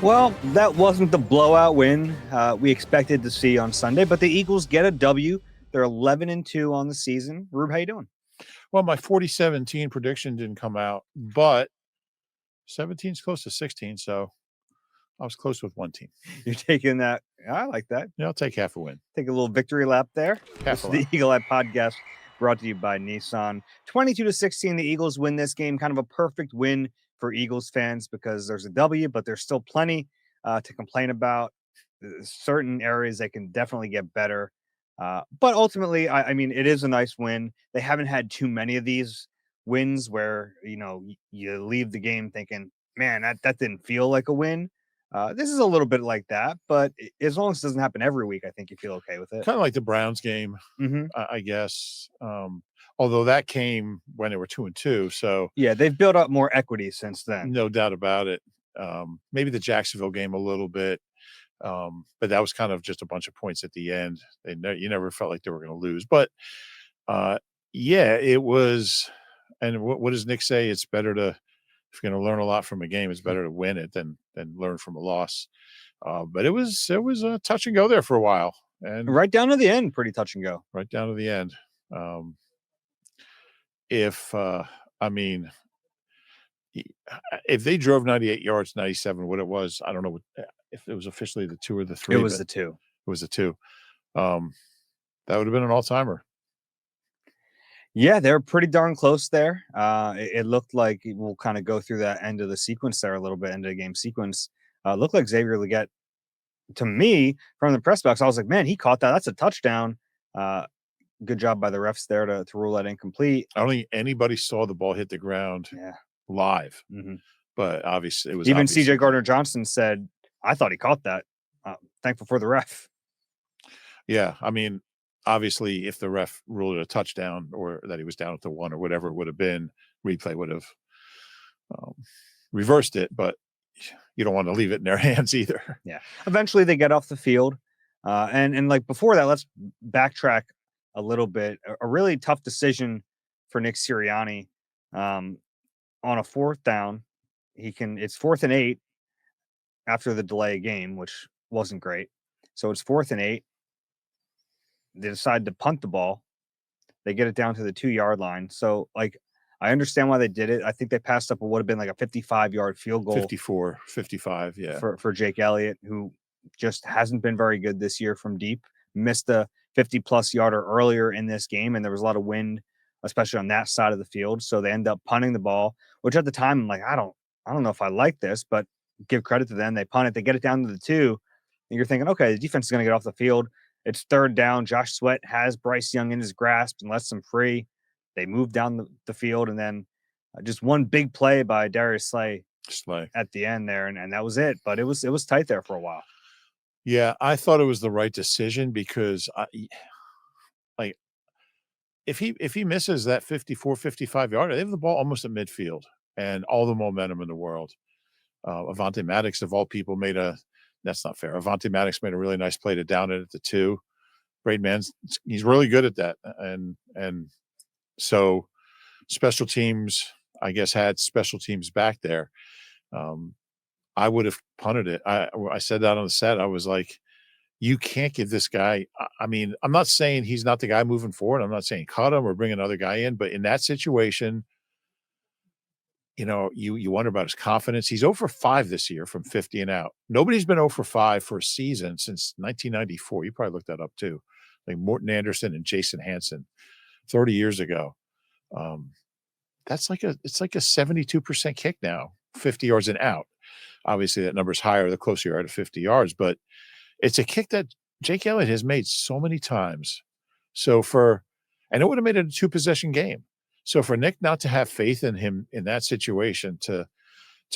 Well, that wasn't the blowout win we expected to see on Sunday, but the Eagles get a W. They're 11-2 on the season. Rube, how you doing? Well, my 40-17 prediction didn't come out, but 17 is close to 16, so I was close with one team. You're taking that. I like that. Yeah, I'll take half a win. Take a little victory lap there. Half This a is the lap. Eagle Eye Podcast brought to you by Nissan. 22-16, the Eagles win this game. Kind of a perfect win for Eagles fans because there's a W, but there's still plenty to complain about. Certain areas they can definitely get better. But ultimately, I mean, it is a nice win. They haven't had too many of these wins where, you leave the game thinking, man, that didn't feel like a win. This is a little bit like that, but as long as it doesn't happen every week, I think you feel okay with it. Kind of like the Browns game, Mm-hmm. I guess. Although that came when they were 2-2, so Yeah, they've built up more equity since then. no doubt about it. Maybe the Jacksonville game a little bit, but that was kind of just a bunch of points at the end. You never felt like they were going to lose, but yeah, it was. And what does Nick say? It's better to, if you're going to learn a lot from a game, it's better to win it than learn from a loss. But it was a touch and go there for a while, and Right down to the end, pretty touch and go. right down to the end. If I mean, if they drove 98 yards, 97, what it was, I don't know if it was officially the 2 or the 3. It was the 2. It was the 2. That would have been an all timer. Yeah, they're pretty darn close there. It looked like we'll kind of go through that end of the sequence there a little bit, end of the game sequence. Looked like Xavier Legette, to me, from the press box, I was like, man, he caught that. That's a touchdown. Good job by the refs there to rule that incomplete. I don't think anybody saw the ball hit the ground live, but obviously it was even CJ Gardner-Johnson said, I thought he caught that. Thankful for the ref. Yeah, I mean, obviously, if the ref ruled it a touchdown or that he was down at the 1 or whatever it would have been, replay would have reversed it, but you don't want to leave it in their hands either. Yeah. Eventually they get off the field. And like before that, let's backtrack a little bit. A really tough decision for Nick Sirianni on a 4th down. It's 4th and 8 after the delay game, which wasn't great. So it's 4th and 8. They decide to punt the ball. They get it down to the 2-yard line. So, like, I understand why they did it. I think they passed up what would have been like a 55-yard field goal. 54, 55, yeah. For Jake Elliott, who just hasn't been very good this year from deep. Missed a 50-plus yarder earlier in this game, and there was a lot of wind, especially on that side of the field. So they end up punting the ball, which at the time I'm like, I don't know if I like this, but give credit to them. They punt it. They get it down to the 2. And you're thinking, okay, the defense is going to get off the field. It's 3rd down. Josh Sweat has Bryce Young in his grasp and lets him free. They move down the field, and then just one big play by Darius Slay at the end there, and that was it. But it was tight there for a while. Yeah, I thought it was the right decision because if he misses that 54, 55 yarder, they have the ball almost at midfield and all the momentum in the world. Avonte Maddox, of all people, that's not fair. Avonte Maddox made a really nice play to down it at the 2. Braden Mann's, he's really good at that. And so special teams, I guess, had special teams back there. I would have punted it. I said that on the set. I was like, you can't give this guy. I mean, I'm not saying he's not the guy moving forward. I'm not saying cut him or bring another guy in, but in that situation, you wonder about his confidence. He's 0 for 5 this year from 50 and out. Nobody's been 0 for 5 for a season since 1994. You probably looked that up too. Like Morton Anderson and Jason Hanson 30 years ago. It's like a 72% kick now, 50 yards and out. Obviously that number's higher the closer you are to 50 yards, but it's a kick that Jake Elliott has made so many times. And it would have made it a 2-possession game. So for Nick not to have faith in him in that situation to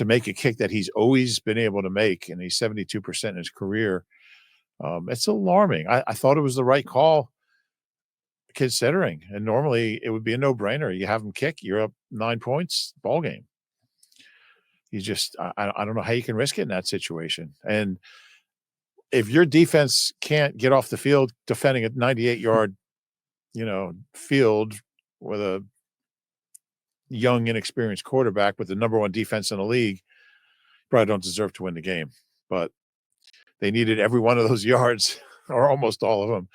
make a kick that he's always been able to make, and he's 72% in his career, it's alarming. I thought it was the right call considering, and normally it would be a no-brainer. You have him kick, you're up 9 points, ball game. You just, I don't know how you can risk it in that situation. And if your defense can't get off the field defending a 98-yard, field with a young, inexperienced quarterback with the number 1 defense in the league, probably don't deserve to win the game. but they needed every one of those yards or almost all of them,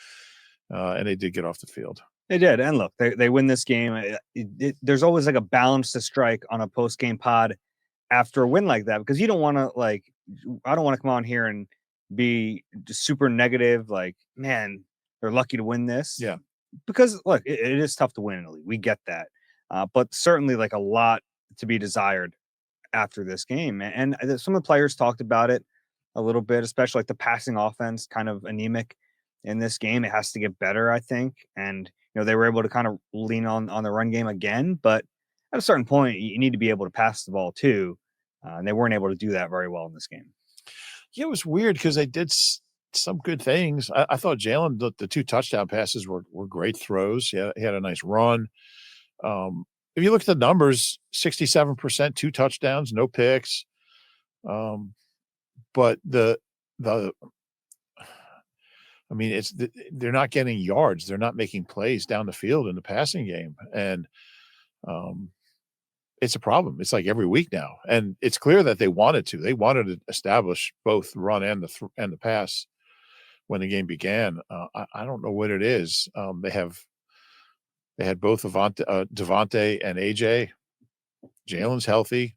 and they did get off the field. They did, and look, they win this game. There's always like a balance to strike on a post game pod after a win like that, because you don't want to I don't want to come on here and be just super negative. Like, man, they're lucky to win this. Yeah, because look, it is tough to win in the league. We get that, but certainly like a lot to be desired after this game. And some of the players talked about it a little bit, especially like the passing offense, kind of anemic in this game. It has to get better, I think. And they were able to kind of lean on the run game again, but at a certain point, you need to be able to pass the ball too, and they weren't able to do that very well in this game. Yeah, it was weird because they did some good things. I thought Jalen, the 2 touchdown passes were great throws. Yeah, he had a nice run. If you look at the numbers, 67%, 2 touchdowns, no picks. But I mean, they're not getting yards. They're not making plays down the field in the passing game, and it's a problem. It's like every week now, and it's clear that they wanted to. They wanted to establish both run and the pass when the game began. I don't know what it is. They had both Devontae and AJ. Jalen's healthy.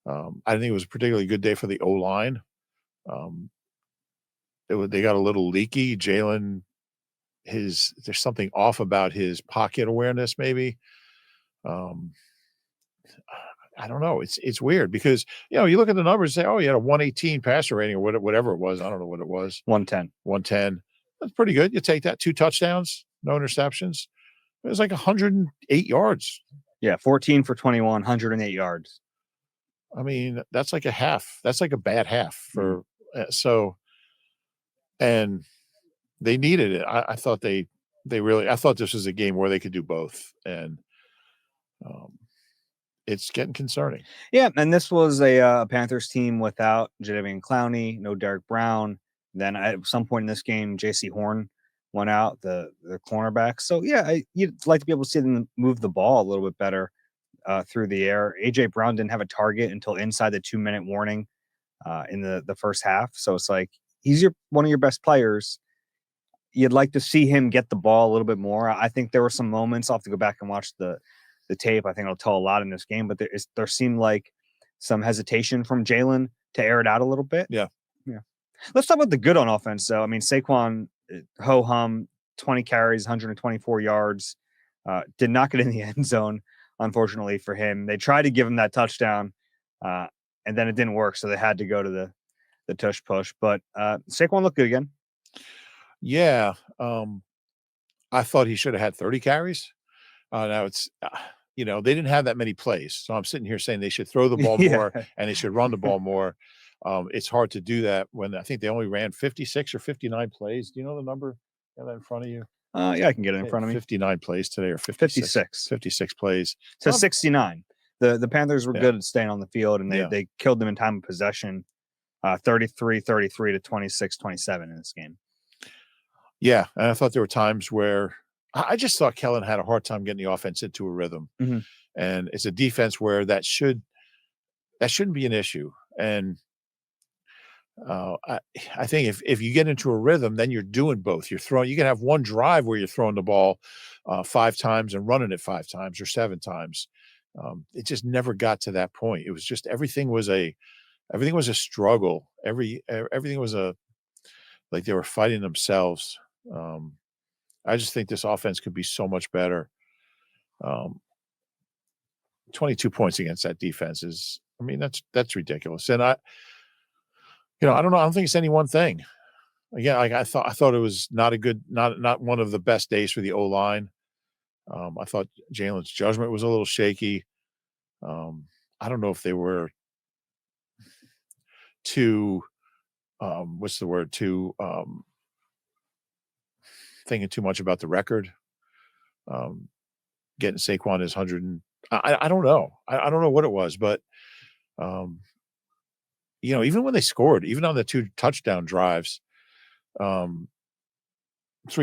I think it was a particularly good day for the O-line. They got a little leaky. Jalen, there's something off about his pocket awareness, maybe. I don't know. It's weird because you look at the numbers and say, oh, you had a 118 passer rating or whatever it was. I don't know what it was. 110. 110. That's pretty good. You take that, 2 touchdowns, no interceptions. It was like 108 yards. Yeah, 14 for 21, 108 yards. I mean, that's like a half. That's like a bad half for and they needed it. I thought I thought this was a game where they could do both, and it's getting concerning. Yeah, and this was a Panthers team without Jadeveon Clowney, no Derek Brown. Then at some point in this game, J.C. Horn went out, the cornerback. So yeah, you'd like to be able to see them move the ball a little bit better through the air. A.J. Brown didn't have a target until inside the 2-minute warning in the first half. So it's like he's one of your best players. You'd like to see him get the ball a little bit more. I think there were some moments. I'll have to go back and watch the tape. I think it'll tell a lot in this game, but there seemed like some hesitation from Jalen to air it out a little bit. Yeah. Let's talk about the good on offense, though. I mean, Saquon, ho-hum, 20 carries, 124 yards, did not get in the end zone, unfortunately for him. They tried to give him that touchdown, and then it didn't work, so they had to go to the tush push. But Saquon looked good again. Yeah. I thought he should have had 30 carries. Now it's, they didn't have that many plays. So I'm sitting here saying they should throw the ball more and they should run the ball more. It's hard to do that when I think they only ran 56 or 59 plays. Do you know the number? You have that in front of you? Yeah, I can get it in front of me. 59 plays today or 56. 56 plays. So 69. The Panthers were good at staying on the field, and they killed them in time of possession, 33-33 to 26-27 in this game. Yeah, and I thought there were times where I just thought Kellen had a hard time getting the offense into a rhythm. Mm-hmm. And it's a defense where that shouldn't be an issue. And I think if you get into a rhythm, then you're doing both. You can have one drive where you're throwing the ball 5 times and running it 5 times or 7 times. It just never got to that point. It was just everything was a struggle. Everything was like they were fighting themselves. I just think this offense could be so much better. 22 points against that defense is, I mean, that's ridiculous. And I don't know. I don't think it's any one thing. Again, like I thought it was not one of the best days for the O-line. I thought Jalen's judgment was a little shaky. I don't know if they were too, thinking too much about the record. Getting Saquon is 100. I don't know. I don't know what it was, but even when they scored, even on the 2 touchdown drives, 3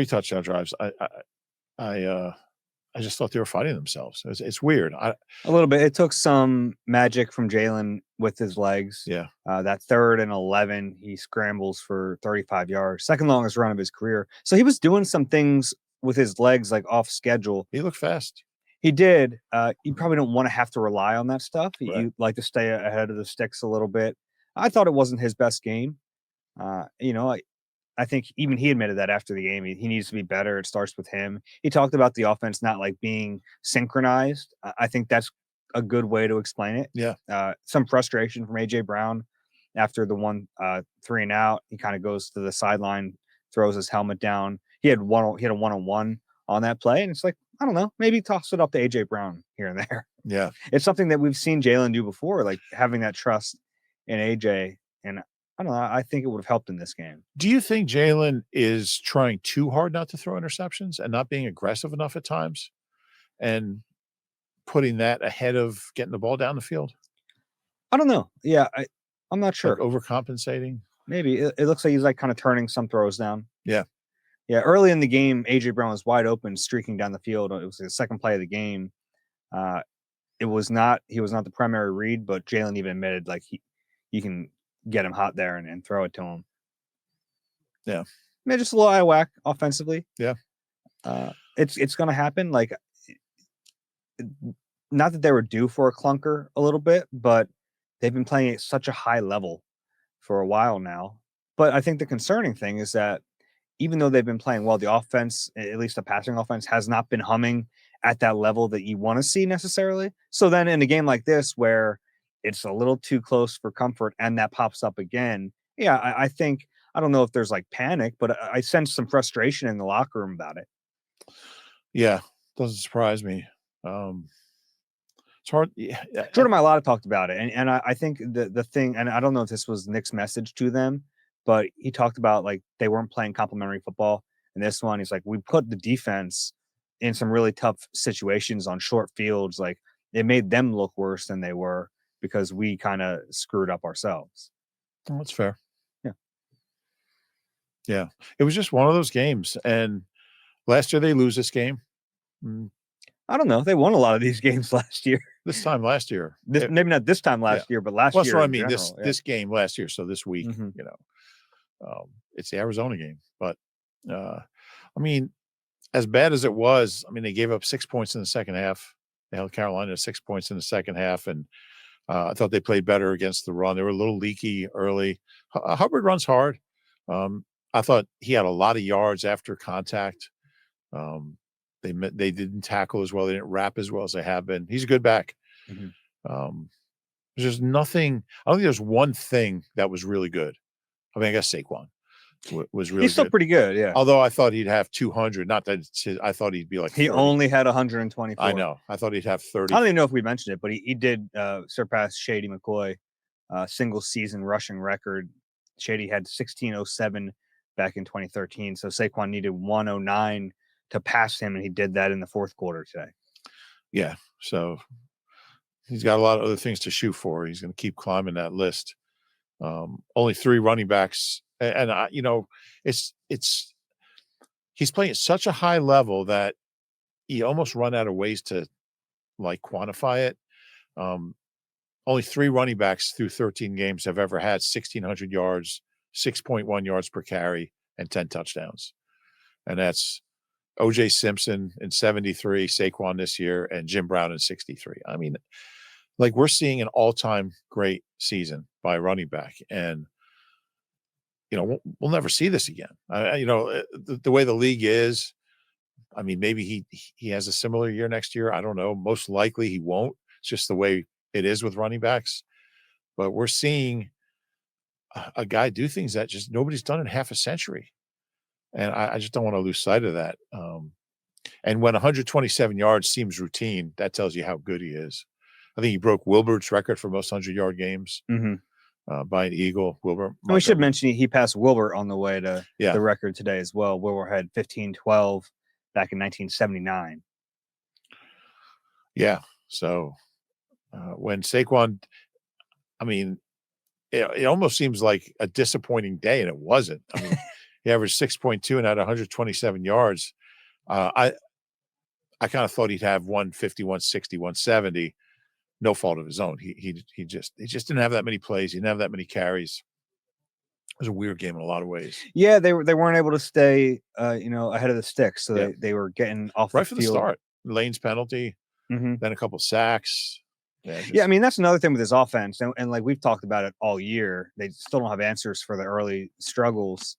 touchdown drives, I I just thought they were fighting themselves. It's weird. A little bit. It took some magic from Jalen with his legs. Yeah. That 3rd and 11, he scrambles for 35 yards, second longest run of his career. So he was doing some things with his legs like off schedule. He looked fast. He did. You probably don't want to have to rely on that stuff. Right. You like to stay ahead of the sticks a little bit. I thought it wasn't his best game. I think even he admitted that after the game. He needs to be better. It starts with him. He talked about the offense not like being synchronized. I think that's a good way to explain it. Yeah. Some frustration from AJ Brown after the 3 and out. He kind of goes to the sideline, throws his helmet down. He had a one-on-one on that play, and it's like, I don't know, maybe toss it up to AJ Brown here and there. Yeah. It's something that we've seen Jalen do before, like having that trust in AJ. And I don't know, I think it would have helped in this game. Do you think Jalen is trying too hard not to throw interceptions and not being aggressive enough at times and putting that ahead of getting the ball down the field? I don't know. Yeah, I'm not sure. Like overcompensating? Maybe. It looks like he's like kind of turning some throws down. Yeah. Yeah, early in the game, AJ Brown was wide open, streaking down the field. It was the second play of the game. He was not the primary read, but Jalen even admitted like you can get him hot there and throw it to him. Yeah. Maybe just a little eye whack offensively. Yeah. It's gonna happen. Like, not that they were due for a clunker a little bit, but they've been playing at such a high level for a while now. But I think the concerning thing is that even though they've been playing well, the offense, at least the passing offense, has not been humming at that level that you want to see necessarily. So then in a game like this, where it's a little too close for comfort and that pops up again, yeah, I think, I don't know if there's like panic, but I sense some frustration in the locker room about it. Yeah, doesn't surprise me. It's hard. Yeah. Jordan Mailata talked about it, and I think the thing, and I don't know if this was Nick's message to them, but he talked about like they weren't playing complementary football. And this one, he's like, we put the defense in some really tough situations on short fields. Like, it made them look worse than they were because we kind of screwed up ourselves. Oh, that's fair. Yeah. Yeah. It was just one of those games. And last year they lose this game. I don't know. They won a lot of these games last year. This time last year. Maybe not this time last year, but last year. That's what I mean. This game last year. So this week, it's the Arizona game. But I mean, as bad as it was, I mean, they gave up 6 points in the second half. They held Carolina to 6 points in the second half. And I thought they played better against the run. They were a little leaky early. Hubbard runs hard. I thought he had a lot of yards after contact. They didn't tackle as well. They didn't wrap as well as they have been. He's a good back. There's just nothing. I don't think there's one thing that was really good. I mean, I guess Saquon was really He's still good. Pretty good, yeah. Although I thought he'd have 200. Not that I thought he'd be like 30. He only had 124. I know. I thought he'd have 30. I don't even know if we mentioned it, but he did surpass Shady McCoy, single season rushing record. Shady had 1607 back in 2013. So Saquon needed 109 to pass him, and he did that in the fourth quarter today. Yeah. So he's got a lot of other things to shoot for. He's going to keep climbing that list. Only 3 running backs. And he's playing at such a high level that you almost run out of ways to like quantify it. Only 3 running backs through 13 games have ever had 1,600 yards, 6.1 yards per carry, and 10 touchdowns. And that's O.J. Simpson in 73, Saquon this year, and Jim Brown in 63. I mean, like, we're seeing an all-time great season by running back. And we'll never see this again. The way the league is, I mean, maybe he has a similar year next year. I don't know. Most likely he won't. It's just the way it is with running backs. But we're seeing a guy do things that just nobody's done in half a century. And I just don't want to lose sight of that. And when 127 yards seems routine, that tells you how good he is. I think he broke Wilbert's record for most 100-yard games. By an Eagle, Wilbur. And we should mention he passed Wilbur on the way to the record today as well. Wilbur had 15-12 back in 1979. Yeah. So when Saquon, I mean, it almost seems like a disappointing day, and it wasn't. I mean, he averaged 6.2 and had 127 yards. I I kind of thought he'd have 150, 160, 170. No fault of his own. He just didn't have that many plays. He didn't have that many carries. It was a weird game in a lot of ways. Yeah, they weren't able to stay, ahead of the sticks, so Yeah. they were getting off Right the from the field. start. Lane's penalty, Mhm. then a couple sacks. Yeah, I mean, that's another thing with this offense, and like we've talked about it all year. They still don't have answers for the early struggles.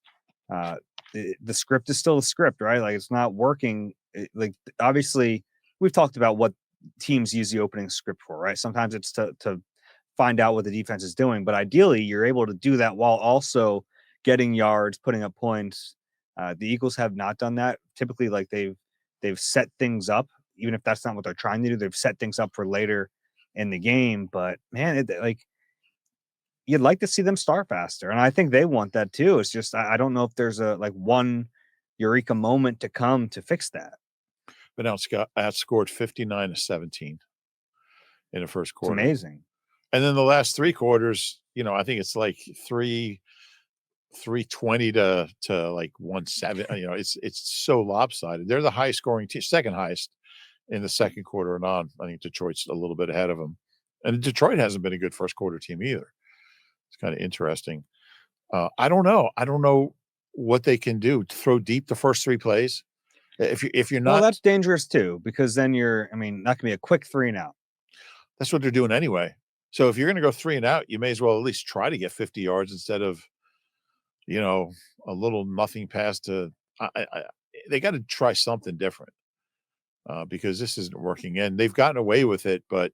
The script is still the script, right? Like it's not working. Like obviously, we've talked about what teams use the opening script for, right? Sometimes it's to find out what the defense is doing, but ideally, you're able to do that while also getting yards, putting up points. The Eagles have not done that. Typically, like they've set things up, even if that's not what they're trying to do. They've set things up for later in the game. But man, like you'd like to see them start faster, and I think they want that too. It's just I don't know if there's a like one eureka moment to come to fix that. But now Scott outscored 59-17 in the first It's quarter. amazing. And then the last three quarters, I think it's like 320 to like 170. It's so lopsided. They're the highest scoring team, second highest in the second quarter and on. I think Detroit's a little bit ahead of them. And Detroit hasn't been a good first quarter team either. It's kind of interesting. I don't know. I don't know what they can do. Throw deep the first three plays. If you're Well, not, that's dangerous too, because then I mean, that can be a quick 3 and out. that's what they're doing anyway. So if you're going to go 3 and out, you may as well at least try to get 50 yards instead of, a little nothing pass to. They got to try something different because this isn't working. And they've gotten away with it, but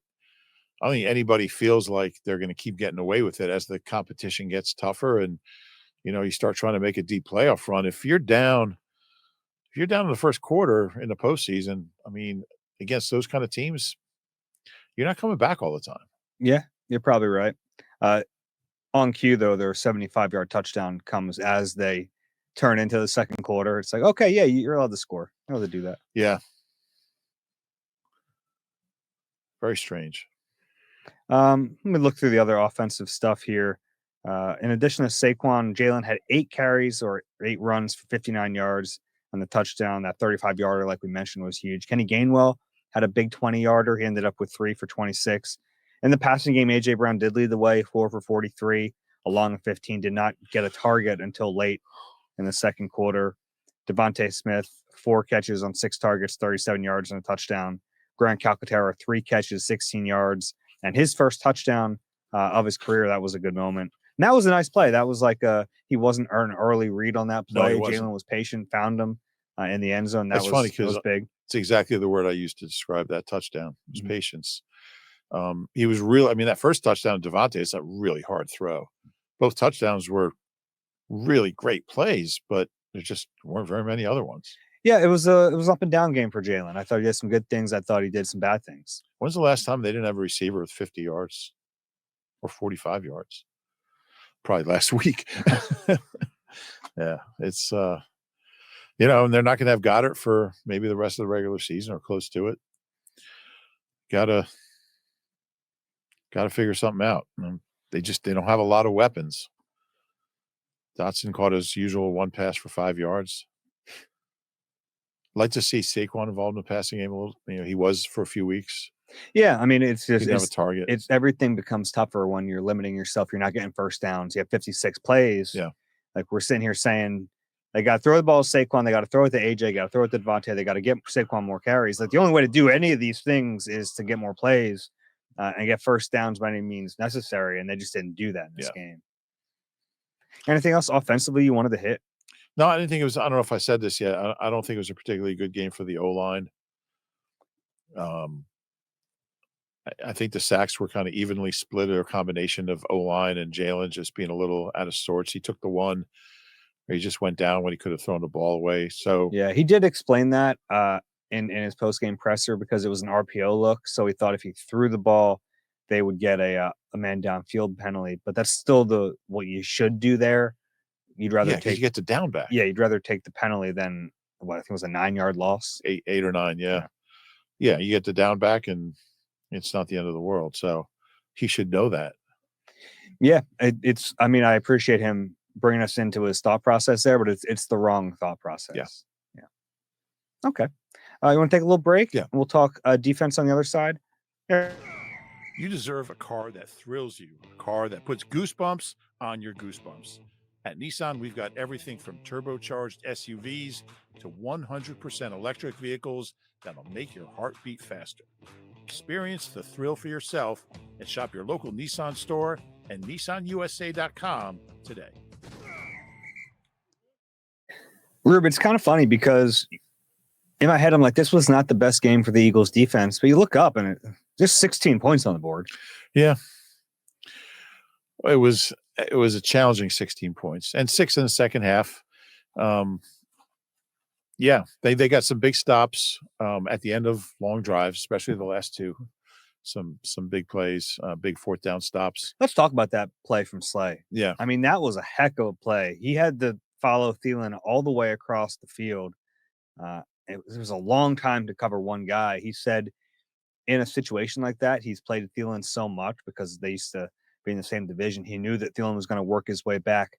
I don't think anybody feels like they're going to keep getting away with it as the competition gets tougher and you start trying to make a deep playoff run. If you're down in the first quarter in the postseason, I mean, against those kind of teams, you're not coming back all the time. Yeah, you're probably right. On cue, though, their 75-yard touchdown comes as they turn into the second quarter. It's like, okay, yeah, you're allowed to score. You're allowed to do that. Yeah. Very strange. Let me look through the other offensive stuff here. In addition to Saquon, Jalen had 8 carries or 8 runs for 59 yards on the touchdown. That 35-yarder, like we mentioned, was huge. Kenny Gainwell had a big 20-yarder. He ended up with 3 for 26. In the passing game, A.J. Brown did lead the way, 4 for 43, along with 15. Did not get a target until late in the second quarter. Devontae Smith, 4 catches on 6 targets, 37 yards and a touchdown. Grant Calcaterra, 3 catches, 16 yards. And his first touchdown of his career, that was a good moment. And that was a nice play. That was like he wasn't an early read on that play. No, Jalen was patient, found him in the end zone. That That's funny that because was big. it's exactly the word I used to describe that touchdown. It was patience. He was real. I mean, that first touchdown, Devontae, it's a really hard throw. Both touchdowns were really great plays, but there just weren't very many other ones. Yeah, it was up and down game for Jalen. I thought he did some good things. I thought he did some bad things. When's the last time they didn't have a receiver with 50 yards or 45 yards? Probably last week. Yeah, it's and they're not going to have Goddard for maybe the rest of the regular season or close to it. Gotta figure something out. They don't have a lot of weapons. Dotson caught his usual 1 pass for 5 yards. Like to see Saquon involved in the passing game a little. He was for a few weeks. Yeah, I mean, it's just Didn't have a target. It's everything becomes tougher when you're limiting yourself. You're not getting first downs. You have 56 plays. Yeah, like we're sitting here saying they got to throw the ball to Saquon. They got to throw it to AJ. Got to throw it to Devontae. They got to get Saquon more carries. Like the only way to do any of these things is to get more plays and get first downs by any means necessary. And they just didn't do that in this game. Anything else offensively you wanted to hit? No, I didn't think it was. I don't know if I said this yet. I don't think it was a particularly good game for the O-line. I think the sacks were kind of evenly split, or a combination of O-line and Jalen just being a little out of sorts. He took the one where he just went down when he could have thrown the ball away. So yeah, he did explain that in his post-game presser because it was an RPO look. So he thought if he threw the ball, they would get a man downfield penalty. But that's still what you should do there. You'd rather you get the down back. Yeah, you'd rather take the penalty than what I think was a 9-yard loss. 8 or 9, yeah. Yeah, you get the down back and it's not the end of the world. So he should know that. Yeah, it's. I mean, I appreciate him bringing us into his thought process there, but it's the wrong thought process. Yeah. Okay. You want to take a little break? Yeah. We'll talk defense on the other side. You deserve a car that thrills you, a car that puts goosebumps on your goosebumps. At Nissan, we've got everything from turbocharged SUVs to 100% electric vehicles that'll make your heart beat faster. Experience the thrill for yourself and shop your local Nissan store and nissanusa.com today. Reuben, it's kind of funny because in my head, I'm like, this was not the best game for the Eagles defense, but you look up and just 16 points on the board. Yeah. It was a challenging 16 points and 6 in the second half. Yeah, they got some big stops at the end of long drives, especially the last two. Some big plays, big fourth down stops. Let's talk about that play from Slay. Yeah. I mean, that was a heck of a play. He had to follow Thielen all the way across the field. It was a long time to cover one guy. He said in a situation like that, he's played Thielen so much because they used to be in the same division. He knew that Thielen was going to work his way back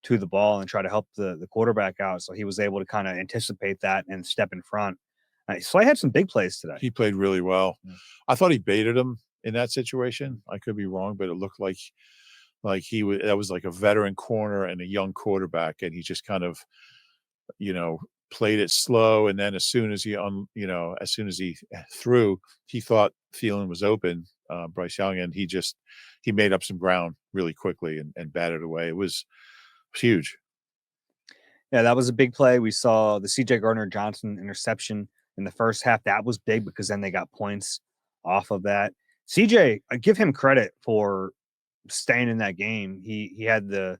to the ball and try to help the quarterback out. So he was able to kind of anticipate that and step in front. Slay had some big plays today. He played really well. Yeah. I thought he baited him in that situation. I could be wrong, but it looked like that was like a veteran corner and a young quarterback, and he just kind of, played it slow. And then as soon as he threw, he thought Thielen was open, Bryce Young, and he made up some ground really quickly and batted away. It was huge. Yeah, that was a big play. We saw the CJ Gardner-Johnson interception in the first half. That was big because then they got points off of that. CJ, I give him credit for staying in that game. He had the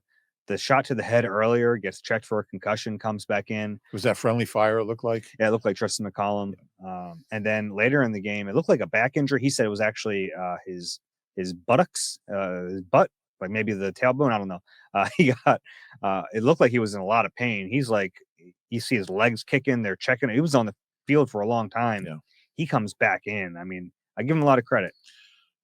shot to the head earlier, gets checked for a concussion, comes back in. Was that friendly fire, it lolooked like? Yeah, it looked like Tristan McCollum. And then later in the game, it looked like a back injury. He said it was actually his buttocks, his butt, like maybe the tailbone. I don't know. He got it looked like he was in a lot of pain. He's like, you see his legs kicking, they're checking. He was on the field for a long time. Yeah. He comes back in. I mean, I give him a lot of credit.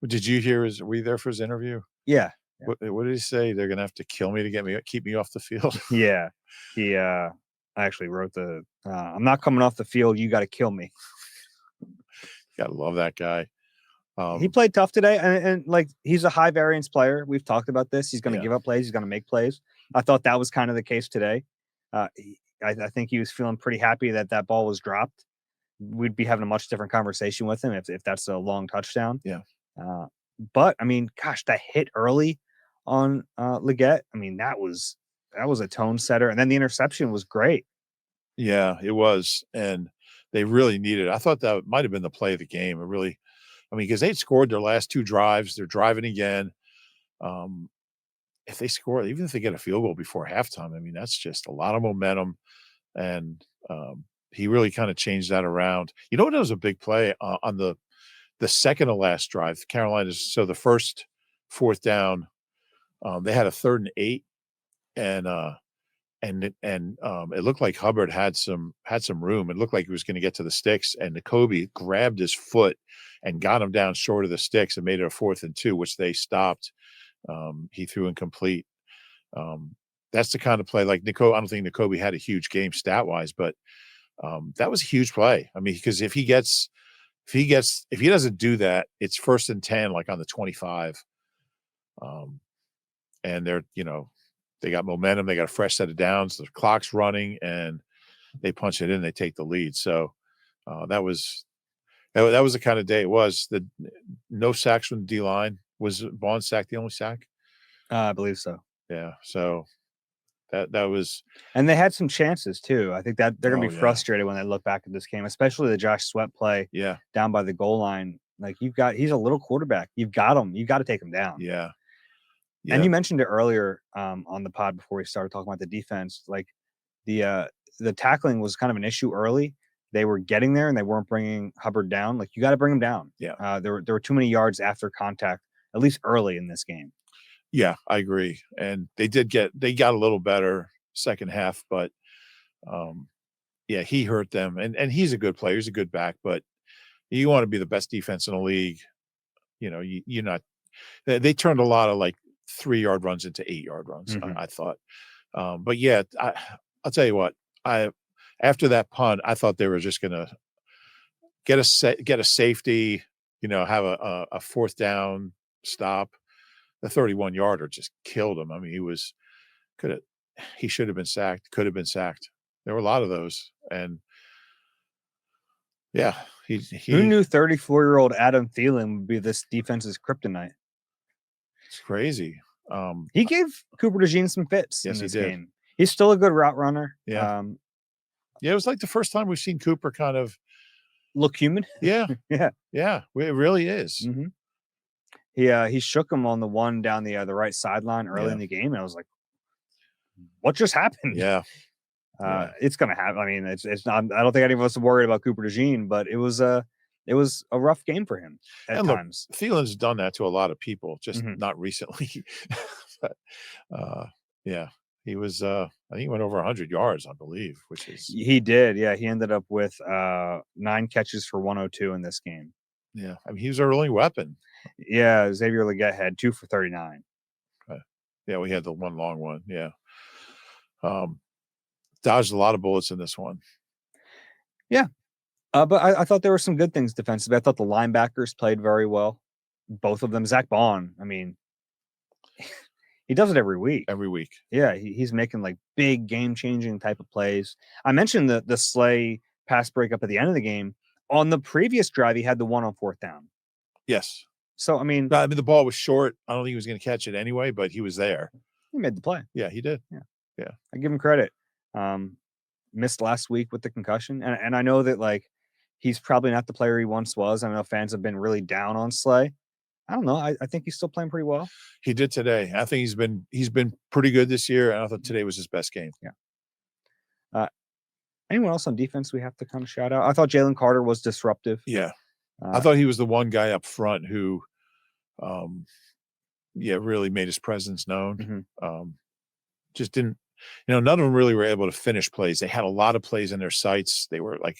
Did you hear were you there for his interview? Yeah. What did he say? They're gonna have to kill me to keep me off the field. Yeah. He I actually wrote I'm not coming off the field, you gotta kill me. Gotta love that guy. He played tough today, and like he's a high variance player. We've talked about this. He's going to give up plays. He's going to make plays. I thought that was kind of the case today. I think he was feeling pretty happy that ball was dropped. We'd be having a much different conversation with him if that's a long touchdown. Yeah. But I mean, gosh, that hit early on Leggett. I mean, that was a tone setter, and then the interception was great. Yeah, it was, and they really needed it. I thought that might have been the play of the game. It really. I mean, because they'd scored their last two drives, they're driving again. If they score, even if they get a field goal before halftime, I mean, that's just a lot of momentum. And he really kind of changed that around. You know what was a big play on the second to last drive? Carolina's, so the first fourth down, they had a 3rd and 8, and it looked like Hubbard had some room. It looked like he was going to get to the sticks, and N'Kobe grabbed his foot and got him down short of the sticks and made it a 4th and 2, which they stopped. He threw incomplete. That's the kind of play like N'Kobe. I don't think N'Kobe had a huge game stat wise, but that was a huge play. I mean, because if he doesn't do that, it's 1st and 10, like on the 25. And they got momentum. They got a fresh set of downs. The clock's running, and they punch it in. They take the lead. So that was the kind of day it was. The no sacks from the D line. Was Bond sack the only sack? I believe so. Yeah. So that was. And they had some chances too. I think that they're going to be frustrated when they look back at this game, especially the Josh Sweat play. Yeah. Down by the goal line. Like he's a little quarterback. You've got him. You got to take him down. Yeah. Yeah. And you mentioned it earlier on the pod before we started talking about the defense. Like the tackling was kind of an issue early. They were getting there and they weren't bringing Hubbard down. Like you got to bring him down. Yeah. There were too many yards after contact, at least early in this game. Yeah, I agree. And they got a little better second half, but he hurt them. And he's a good player. He's a good back, but you want to be the best defense in the league. You're not. They turned a lot of like 3-yard runs into 8-yard runs. Mm-hmm. I thought, but yeah, I'll tell you what. After that punt, I thought they were just gonna get a safety, have a fourth down stop. The 31-yarder just killed him. I mean, he should have been sacked, could have been sacked. There were a lot of those. And yeah, Who knew 34-year-old Adam Thielen would be this defense's kryptonite? It's crazy. He gave Cooper DeJean some fits in this game. He's still a good route runner. Yeah. It was like the first time we've seen Cooper kind of look human. Yeah. Yeah. Yeah. It really is. Mm-hmm. He shook him on the one down the right sideline early in the game. And I was like, what just happened? Yeah. It's gonna happen. I mean, it's not. I don't think any of us are worried about Cooper DeJean, but it was a rough game for him at times. Thielen's done that to a lot of people, just not recently. But yeah, he was. I think he went over 100 yards, I believe, which is he did. Yeah, he ended up with 9 catches for 102 in this game. Yeah, I mean, he was our only weapon. Yeah, Xavier Legette had 2 for 39. Yeah, we had the one long one. Yeah. Dodged a lot of bullets in this one. Yeah. But I thought there were some good things defensively. I thought the linebackers played very well. Both of them. Zach Bond, I mean, he does it every week. Every week. Yeah, he's making like big game-changing type of plays. I mentioned the Slay pass breakup at the end of the game. On the previous drive, he had the one on 4th down. Yes. So, I mean, the ball was short. I don't think he was going to catch it anyway, but he was there. He made the play. Yeah, he did. Yeah. I give him credit. Missed last week with the concussion. And I know that like he's probably not the player he once was. I know fans have been really down on Slay. I don't know. I think he's still playing pretty well. He did today. I think he's been pretty good this year. And I thought today was his best game. Yeah. Anyone else on defense we have to kind of shout out? I thought Jalen Carter was disruptive. Yeah. I thought he was the one guy up front who really made his presence known. Just didn't, none of them really were able to finish plays. They had a lot of plays in their sights. They were like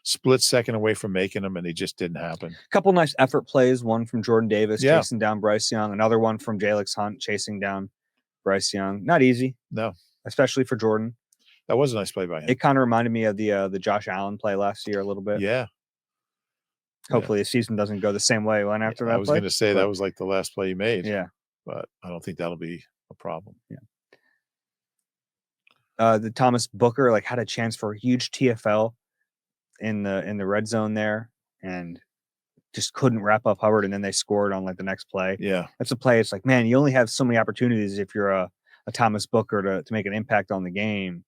split second away from making them, and they just didn't happen. A couple nice effort plays. One from Jordan Davis chasing down Bryce Young. Another one from Jalix Hunt chasing down Bryce Young. Not easy. No. Especially for Jordan. That was a nice play by him. It kind of reminded me of the Josh Allen play last year a little bit. Yeah. Hopefully the season doesn't go the same way one after that. I was going to say that was like the last play he made. Yeah. But I don't think that'll be a problem. Yeah. The Thomas Booker like had a chance for a huge TFL in the red zone there and just couldn't wrap up Hubbard, and then they scored on like the next play. Yeah. That's a play. It's like, man, you only have so many opportunities if you're a Thomas Booker to make an impact on the game.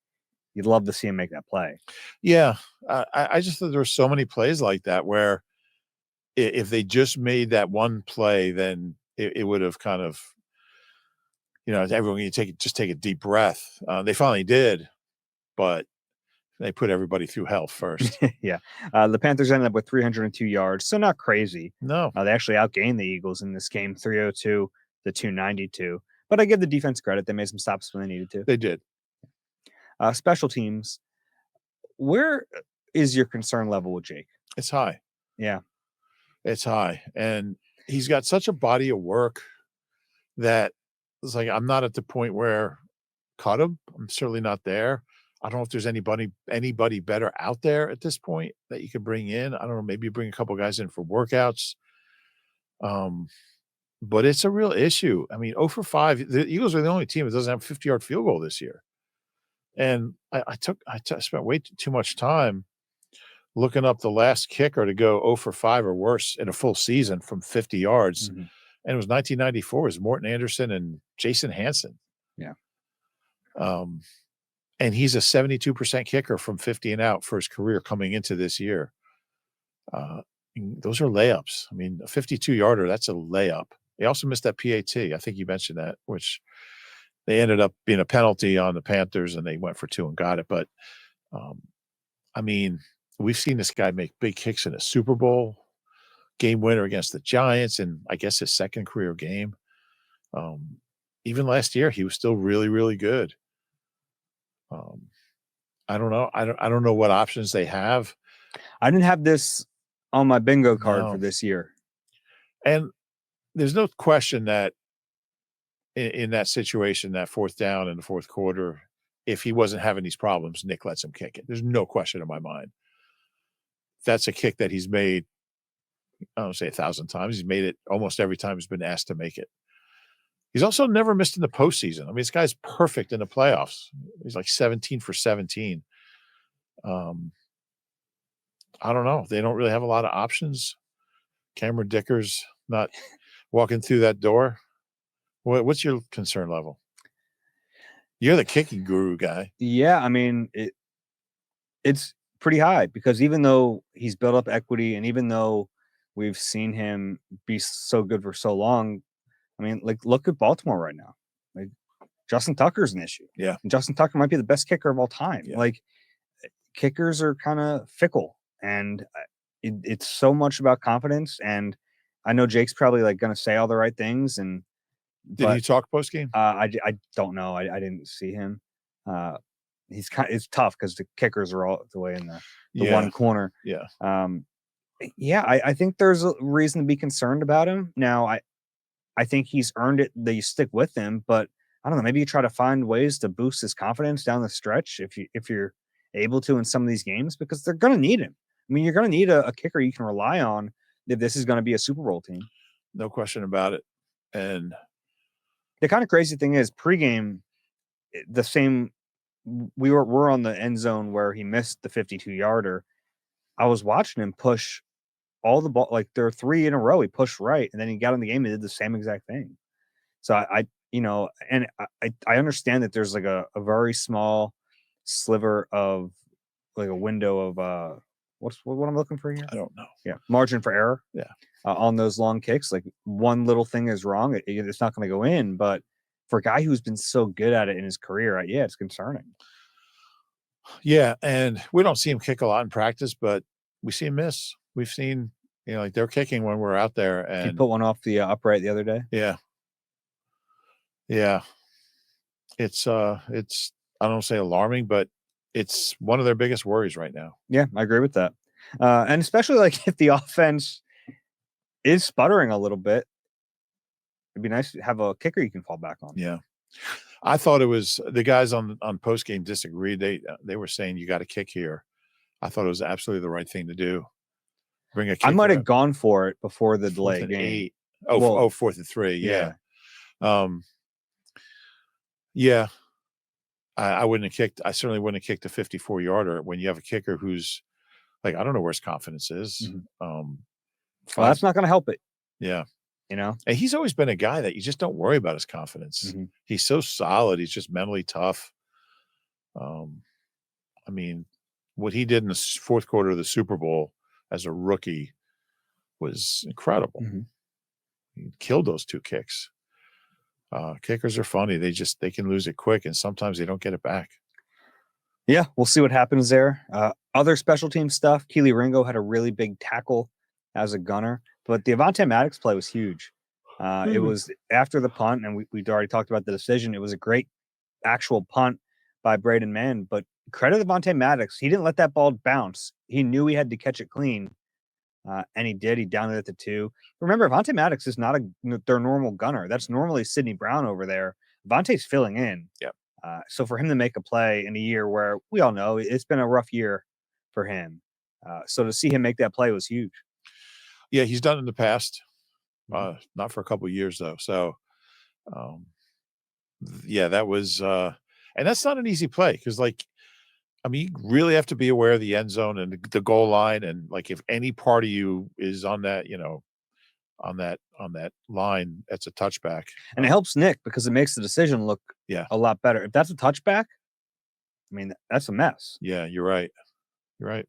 You'd love to see him make that play. Yeah. I just thought there were so many plays like that where if they just made that one play, then it would have kind of, everyone, just take a deep breath. They finally did, but they put everybody through hell first. Yeah. The Panthers ended up with 302 yards, so not crazy. No. They actually outgained the Eagles in this game, 302 to 292. But I give the defense credit. They made some stops when they needed to. They did. Special teams. Where is your concern level with Jake? It's high. Yeah. It's high. And he's got such a body of work that it's like, I'm not at the point where cut him. I'm certainly not there. I don't know if there's anybody better out there at this point that you could bring in. I don't know. Maybe bring a couple guys in for workouts. But it's a real issue. I mean, 0 for 5. The Eagles are the only team that doesn't have a 50-yard field goal this year. And I spent way too much time looking up the last kicker to go 0 for 5 or worse in a full season from 50 yards. And it was 1994. It was Morton Anderson and Jason Hansen. Yeah. And he's a 72% kicker from 50 and out for his career coming into this year. Those are layups. I mean, a 52-yarder, that's a layup. He also missed that PAT. I think you mentioned that, which they ended up being a penalty on the Panthers, and they went for 2 and got it. But, I mean, we've seen this guy make big kicks in a Super Bowl game winner against the Giants, and I guess his second career game. Even last year, he was still really, really good. I don't know. I don't know what options they have. I didn't have this on my bingo card for this year. And there's no question that in that situation, that 4th down in the 4th quarter, if he wasn't having these problems, Nick lets him kick it. There's no question in my mind. that's a kick that he's made, I don't say 1,000 times. He's made it almost every time he's been asked to make it. He's also never missed in the postseason. I mean, this guy's perfect in the playoffs. He's like 17 for 17. I don't know. They don't really have a lot of options. Cameron Dicker's not walking through that door. What's your concern level? You're the kicking guru guy. Yeah, I mean, it's pretty high because even though he's built up equity and even though we've seen him be so good for so long, I mean, like, look at Baltimore right now. Like, Justin Tucker's an issue. Yeah. And Justin Tucker might be the best kicker of all time. Yeah. Like, kickers are kind of fickle, and it's so much about confidence. And I know Jake's probably like going to say all the right things. And did he talk post game? I don't know. I didn't see him. It's tough because the kickers are all the way in the one corner. Yeah. I think there's a reason to be concerned about him. Now, I think he's earned it that you stick with him, but I don't know. Maybe you try to find ways to boost his confidence down the stretch if you're able to in some of these games, because they're going to need him. I mean, you're going to need a kicker you can rely on if this is going to be a Super Bowl team. No question about it. And the kind of crazy thing is, pregame, the same. We're on the end zone where he missed the 52-yarder. I was watching him push all the ball, like there are 3 in a row. He pushed right, and then he got in the game and did the same exact thing. So I understand that there's like a very small sliver of like a window of what I'm looking for here. I don't know. Yeah, margin for error. Yeah, on those long kicks, like one little thing is wrong, it's not going to go in. But for a guy who's been so good at it in his career, it's concerning. Yeah, and we don't see him kick a lot in practice, but we see him miss. We've seen, like they're kicking when we're out there, and he put one off the upright the other day. Yeah. It's I don't say alarming, but it's one of their biggest worries right now. Yeah, I agree with that. And especially like if the offense is sputtering a little bit, it'd be nice to have a kicker you can fall back on. Yeah. I thought it was the guys on post game disagreed. They were saying you got to kick here. I thought it was absolutely the right thing to do. Bring a kicker. I might have gone for it before the delay game. 8. Oh, 4th and 3. Yeah. Yeah. I wouldn't have kicked. I certainly wouldn't have kicked a 54-yarder when you have a kicker who's like, I don't know where his confidence is. Well, that's not going to help it. Yeah. And he's always been a guy that you just don't worry about his confidence. He's so solid. He's just mentally tough. I mean, what he did in the 4th quarter of the Super Bowl as a rookie was incredible. He killed those 2 kicks. Kickers are funny. They can lose it quick, and sometimes they don't get it back. Yeah, we'll see what happens there. Other special team stuff. Keely Ringo had a really big tackle as a gunner, but the Avonte Maddox play was huge. It was after the punt, and we'd already talked about the decision. It was a great actual punt by Braden Mann, but credit to Avonte Maddox. He didn't let that ball bounce. He knew he had to catch it clean, and he did. He downed it at the 2. Remember, Avonte Maddox is not their normal gunner. That's normally Sidney Brown over there. Avonte's filling in. Yep. So for him to make a play in a year where we all know it's been a rough year for him, so to see him make that play was huge. Yeah, he's done it in the past, not for a couple of years though. So, that was, and that's not an easy play because, like, I mean, you really have to be aware of the end zone and the goal line, and like if any part of you is on that, on that line, that's a touchback. And it helps Nick because it makes the decision look a lot better. If that's a touchback, I mean, that's a mess. Yeah, you're right. You're right.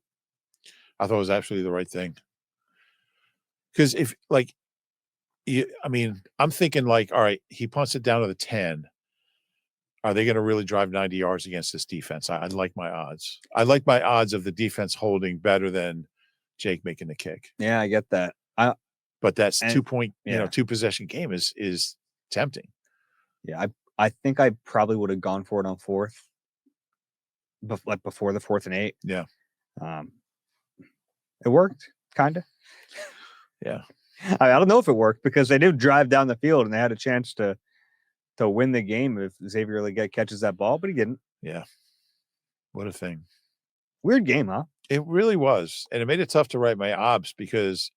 I thought it was absolutely the right thing. Because if, like, I'm thinking, like, all right, he punts it down to the 10. Are they going to really drive 90 yards against this defense? I like my odds. I like my odds of the defense holding better than Jake making the kick. Yeah, I get that. But that's 2-point, 2-possession game is tempting. Yeah, I think I probably would have gone for it on 4th, like before the 4th and 8. Yeah. It worked, kind of. Yeah. I don't know if it worked because they did drive down the field and they had a chance to win the game if Xavier Legette catches that ball, but he didn't. Yeah. What a thing. Weird game, huh? It really was, and it made it tough to write my obs because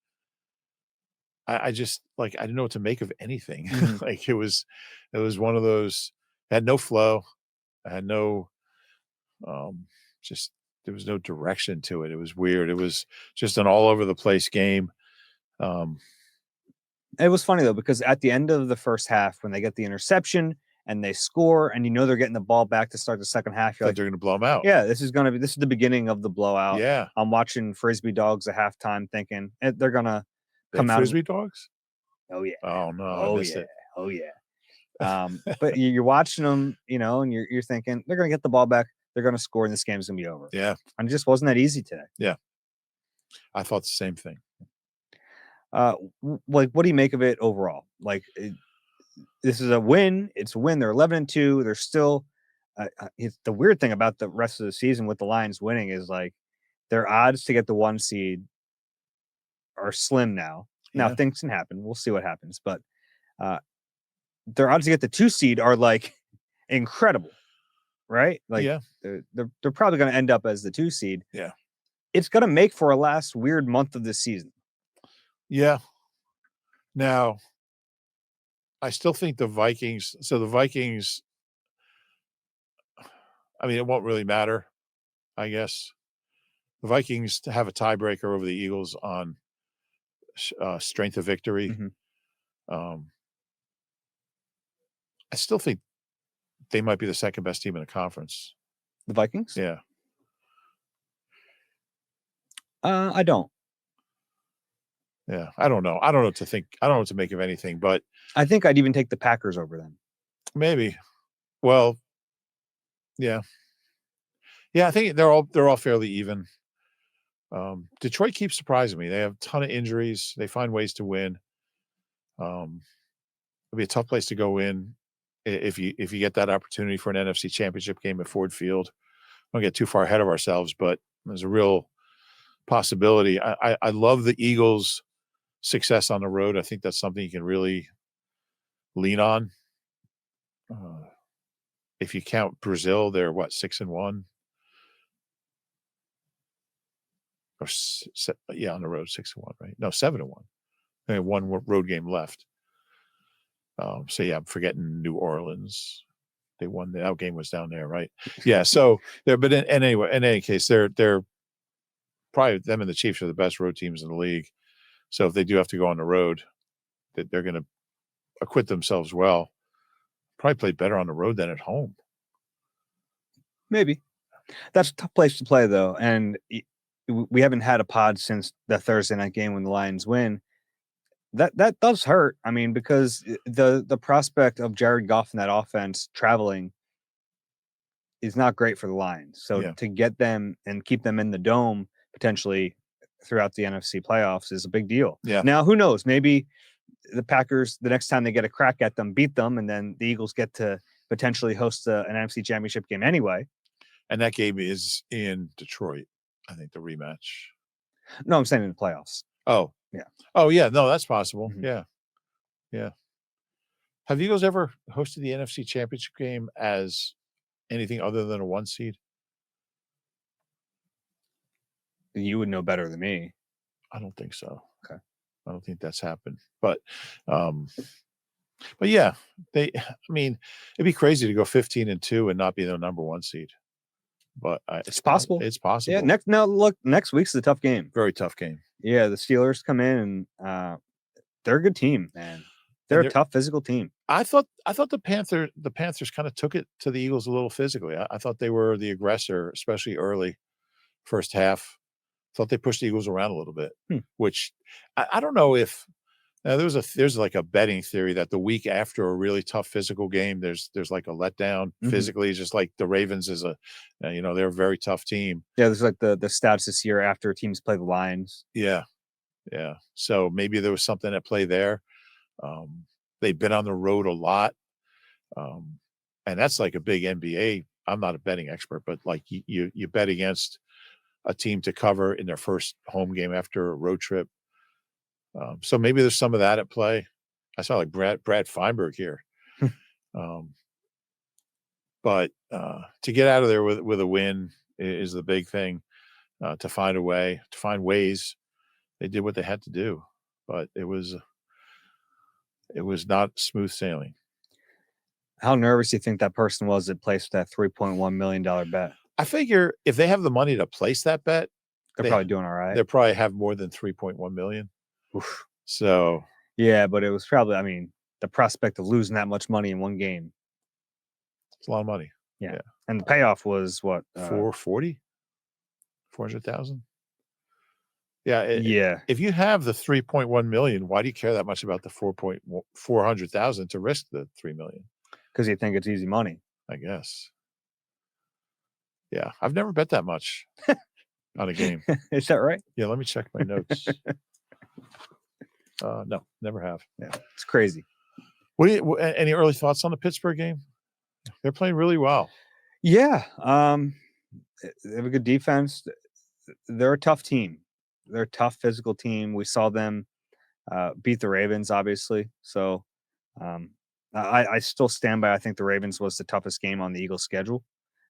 I just like I didn't know what to make of anything. Mhm. Like it was one of those had no flow. I had no um just there was no direction to it. It was weird. It was just an all over the place game. Um It was funny though because at the end of the first half, when they get the interception and they score, and they're getting the ball back to start the second half, you're thought like, they're gonna blow them out. yeah, this is the beginning of the blowout. Yeah. I'm watching Frisbee Dogs at halftime, thinking they're gonna They had come out of. frisbee dogs? Oh yeah, Oh no, I oh missed yeah, it. oh yeah. But you're watching them, and you're thinking they're gonna get the ball back, they're gonna score, and this game's gonna be over. Yeah. And it just wasn't that easy today. Yeah. I thought the same thing. Like, what do you make of it overall? Like, this is a win. It's a win. They're 11-2. They're still. It's the weird thing about the rest of the season with the Lions winning is like their odds to get the 1 seed are slim now. Now Yeah. things can happen. We'll see what happens, but uh, their odds to get the 2 seed are like incredible, right? Like Yeah. they're probably going to end up as the 2 seed. Yeah. It's going to make for a last weird month of this season. Yeah. Now, I still think the Vikings so the Vikings, I mean, it won't really matter, I guess. The Vikings have a tiebreaker over the Eagles on strength of victory. Mhm. Um, I still think they might be the second best team in the conference. The Vikings? Yeah. I don't. Yeah. I don't know. I don't know what to think. I don't know what to make of anything, but I think I'd even take the Packers over them. maybe. Well, yeah. Yeah, I think they're all fairly even. Detroit keeps surprising me. They have a ton of injuries. They find ways to win. Um, it'll be a tough place to go in if you get that opportunity for an NFC Championship game at Ford Field. Don't get too far ahead of ourselves, but there's a real possibility. I love the Eagles' success on the road. I think that's something you can really lean on. Uh, if you count Brazil, they're what 6-1 or yeah, on the road 6-1, right? No, 7-1. They have one road game left. So yeah, I'm forgetting New Orleans. They won that game was down there, right? Yeah. So there, but anyway, in any case, they're probably them and the Chiefs are the best road teams in the league. So if they do have to go on the road, that they're going to acquit themselves well. Probably play better on the road than at home. Maybe. That's a tough place to play, though, and we haven't had a pod since the Thursday night game when the Lions win. That does hurt. I mean, because the prospect of Jared Goff in that offense traveling is not great for the Lions. So Yeah. to get them and keep them in the dome potentially throughout the NFC playoffs is a big deal. Yeah. Now, who knows? Maybe the Packers, the next time they get a crack at them, beat them, and then the Eagles get to potentially host an NFC Championship game anyway. And that game is in Detroit, I think, the rematch. No, I'm saying in the playoffs. Oh. Yeah. Oh, yeah. No, that's possible. Mhm. Yeah. Yeah. Have the Eagles ever hosted the NFC Championship game as anything other than a 1 seed? You would know better than me. I don't think so. Okay. I don't think that's happened. But yeah, I mean, it'd be crazy to go 15-2 and not be the number 1 seed. But It's possible. It's possible. Yeah. Next week's a tough game. Very tough game. Yeah, the Steelers come in and they're a good team, man. They're a tough physical team. I thought the Panthers kind of took it to the Eagles a little physically. I thought they were the aggressor, especially early first half. Thought they pushed the Eagles around a little bit, which I don't know if there's like a betting theory that the week after a really tough physical game, there's like a letdown physically, just like the Ravens is they're a very tough team. Yeah, there's like the stats this year after teams play the Lions. Yeah. Yeah. So maybe there was something at play there. They've been on the road a lot. And that's like a big NBA. I'm not a betting expert, but like you bet against a team to cover in their first home game after a road trip. So maybe there's some of that at play. I saw like Brad Feinberg here. But to get out of there with a win is the big thing. to find a way, to find ways. They did what they had to do, but it was not smooth sailing. How nervous do you think that person was that placed that $3.1 million bet? I figure if they have the money to place that bet, They're probably doing all right. They probably have more than 3.1 million. Oof. So yeah, but it was probably, I mean, the prospect of losing that much money in one game. It's a lot of money. Yeah. And the payoff was what? 440? 400,000? Yeah. Yeah. If you have the 3.1 million, why do you care that much about the 400,000 to risk the 3 million? Because you think it's easy money, I guess. Yeah. I've never bet that much on a game. Is that right? Yeah. Let me check my notes. No, never have. Yeah. It's crazy. Any early thoughts on the Pittsburgh game? They're playing really well. Yeah. They have a good defense. They're a tough team. They're a tough physical team. We saw them beat the Ravens, obviously. So I still stand by. I think the Ravens was the toughest game on the Eagles' schedule,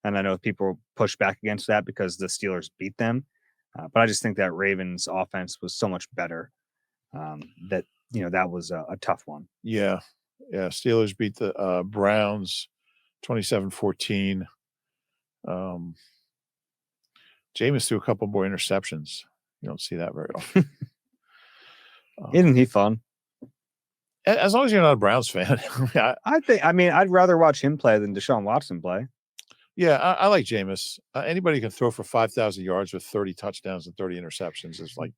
and I know people push back against that because the Steelers beat them. But I just think that Ravens' offense was so much better that that was a tough one. Yeah. Steelers beat the Browns 27-14. Jameis threw a couple more interceptions. You don't see that very often. Isn't he fun? As long as you're not a Browns fan. I'd rather watch him play than Deshaun Watson play. Yeah, I like Jameis. Anybody who can throw for 5,000 yards with 30 touchdowns and 30 interceptions is like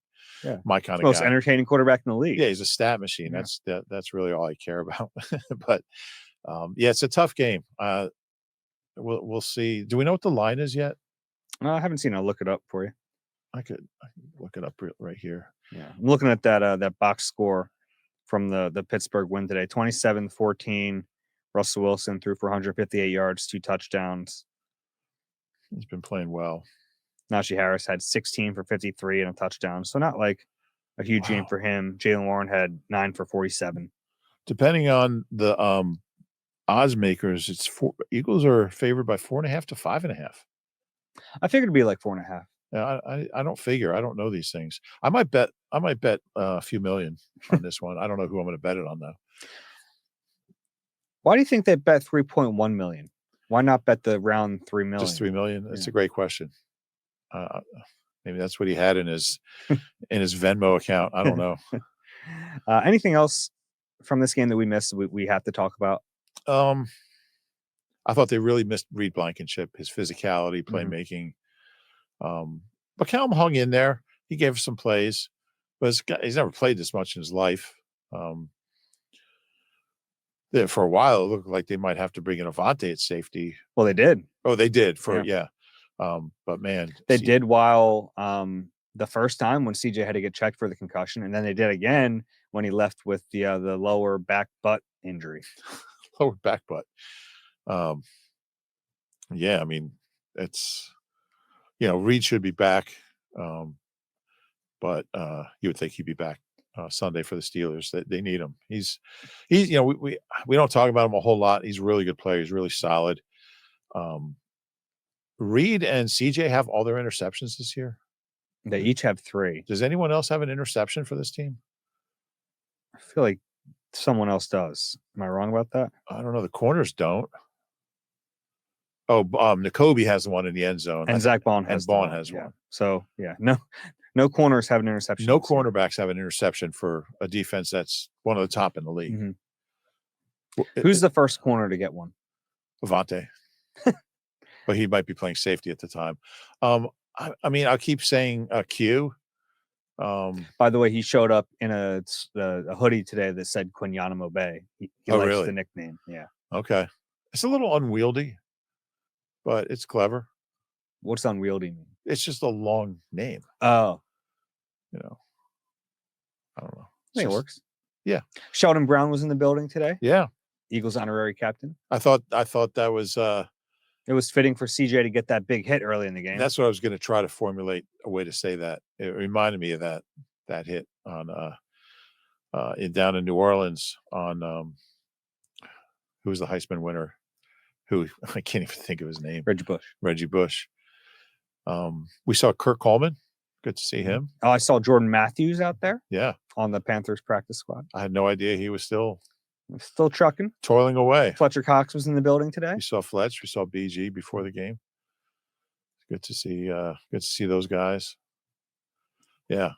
my kind of most guy. Entertaining quarterback in the league. Yeah, he's a stat machine. Yeah. That's really all I care about. But it's a tough game. We'll see. Do we know what the line is yet? I haven't seen it. I'll look it up for you. I could look it up right here. Yeah, I'm looking at that box score from the Pittsburgh win today. 27-14. Russell Wilson threw for 158 yards, 2 touchdowns. He's been playing well. Najee Harris had 16 for 53 and a touchdown. So not like a huge game for him. Jaylen Warren had 9 for 47. Depending on the odds makers, Eagles are favored by 4.5 to 5.5. I figured it'd be like 4.5. Yeah, I don't figure. I don't know these things. I might bet a few million on this one. I don't know who I'm going to bet it on though. Why do you think they bet 3.1 million? Why not bet the round 3 million? Just 3 million. That's a great question. Maybe that's what he had in his Venmo account. I don't know. Anything else from this game that we missed? We have to talk about. I thought they really missed Reed Blankenship, his physicality, playmaking. But Callum hung in there. He gave us some plays, but he's never played this much in his life. For a while, it looked like they might have to bring in Avante at safety. Well, they did. Oh, they did but man, they did while the first time when CJ had to get checked for the concussion, and then they did again when he left with the lower back butt injury. Lower back butt. Yeah, I mean, it's Reed should be back, but you would think he'd be back Sunday for the Steelers. They need him. He's we don't talk about him a whole lot. He's a really good player. He's really solid. Reed and CJ have all their interceptions this year. They each have 3. Does anyone else have an interception for this team? I feel like someone else does. Am I wrong about that? I don't know. The corners don't. Oh, N'Kobe has one in the end zone, and Zach Bond has one. So no corners have an interception. No cornerbacks have an interception for a defense that's one of the top in the league. Mm-hmm. Who's the first corner to get one? Avante. But he might be playing safety at the time. I mean, I'll keep saying Q. By the way, he showed up in a hoodie today that said Quinyanamo Bay. He likes really? the nickname. Yeah. Okay. It's a little unwieldy, but it's clever. What's unwieldy mean? It's just a long name. Oh. I don't know. I think it works. Yeah. Sheldon Brown was in the building today. Yeah. Eagles honorary captain. I thought that was it was fitting for CJ to get that big hit early in the game. That's what I was going to try to formulate a way to say that. It reminded me of that hit on down in New Orleans on who was the Heisman winner? Who I can't even think of his name. Reggie Bush. Reggie Bush. We saw Kirk Coleman. Good to see him. Oh, I saw Jordan Matthews out there. Yeah. On the Panthers practice squad. I had no idea he was still trucking. Toiling away. Fletcher Cox was in the building today. We saw Fletch. We saw BG before the game. Good to see those guys. Yeah.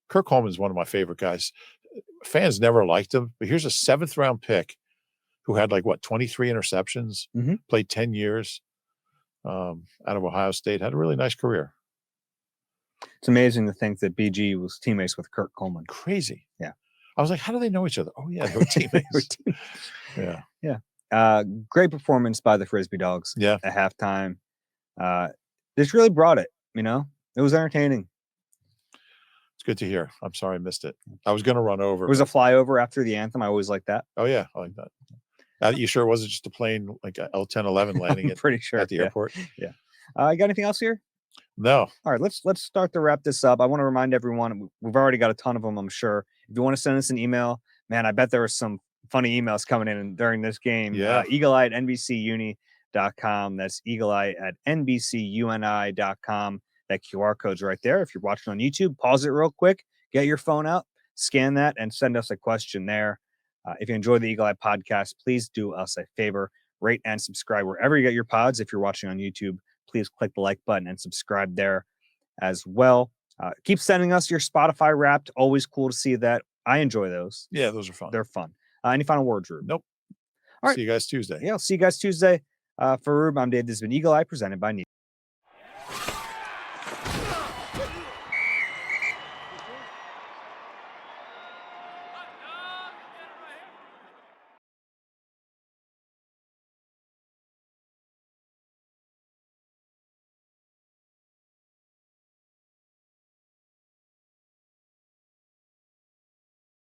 Kirk Coleman is one of my favorite guys. Fans never liked him, but here's a 7th round pick who had 23 interceptions, played 10 years out of Ohio State, had a really nice career. It's amazing to think that BG was teammates with Kirk Coleman. Crazy. Yeah. I was like, how do they know each other? Oh, yeah, they were teammates. Yeah. Yeah. Great performance by the Frisbee Dogs at halftime. This really brought it, It was entertaining. It's good to hear. I'm sorry I missed it. I was going to run over. It was a flyover after the anthem. I always like that. Oh, yeah. I like that. You sure it wasn't just a plane like a L-1011 landing pretty sure at the airport? Yeah. You got anything else here? No. All right, let's start to wrap this up. I want to remind everyone, we've already got a ton of them, I'm sure. If you want to send us an email, man, I bet there were some funny emails coming in during this game. Yeah. eagleeye@nbcuni.com. That's eagleeye@nbcuni.com. That QR code's right there. If you're watching on YouTube, pause it real quick, get your phone out, scan that, and send us a question there. If you enjoy the Eagle Eye podcast, please do us a favor, rate and subscribe wherever you get your pods. If you're watching on YouTube, please click the like button and subscribe there as well. Keep sending us your Spotify Wrapped. Always cool to see that. I enjoy those. Yeah, those are fun. They're fun. Any final words, Reuben? Nope. All right. See you guys Tuesday. Yeah, I'll see you guys Tuesday. For Reuben, I'm Dave. This has been Eagle Eye presented by Neil.